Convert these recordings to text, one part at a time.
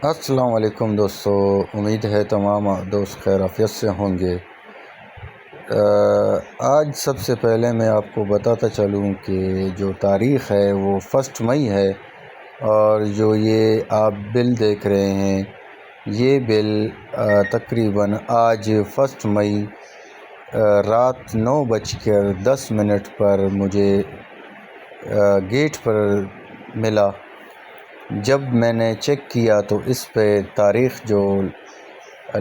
السلام علیکم دوستو، امید ہے تمام دوست خیر عافیت سے ہوں گے۔ آج سب سے پہلے میں آپ کو بتاتا چلوں کہ جو تاریخ ہے وہ 1 مئی ہے، اور جو یہ آپ بل دیکھ رہے ہیں یہ بل تقریباً آج 1 مئی رات 9:10 پر مجھے گیٹ پر ملا۔ جب میں نے چیک کیا تو اس پہ تاریخ جو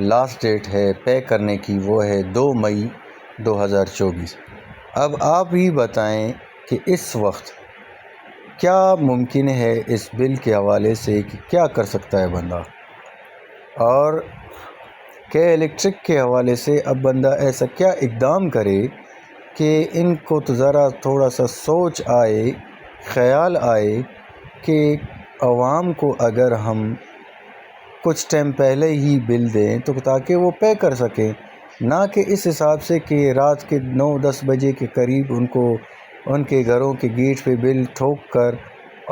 لاسٹ ڈیٹ ہے پے کرنے کی وہ ہے 2 مئی 2024۔ اب آپ ہی بتائیں کہ اس وقت کیا ممکن ہے اس بل کے حوالے سے کہ کیا کر سکتا ہے بندہ، اور کہ الیکٹرک کے حوالے سے اب بندہ ایسا کیا اقدام کرے کہ ان کو تو ذرا تھوڑا سا سوچ آئے، خیال آئے کہ عوام کو اگر ہم کچھ ٹائم پہلے ہی بل دیں تو تاکہ وہ پے کر سکیں، نہ کہ اس حساب سے کہ رات کے 9-10 بجے کے قریب ان کے گھروں کے گیٹ پہ بل ٹھوک کر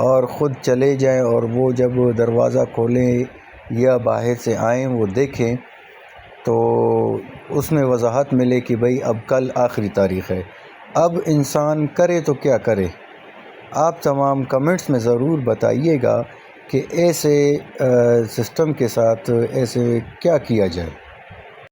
اور خود چلے جائیں، اور وہ جب دروازہ کھولیں یا باہر سے آئیں وہ دیکھیں تو اس میں وضاحت ملے کہ بھئی اب کل آخری تاریخ ہے۔ اب انسان کرے تو کیا کرے؟ آپ تمام کمنٹس میں ضرور بتائیے گا کہ ایسے سسٹم کے ساتھ ایسے کیا کیا جائے۔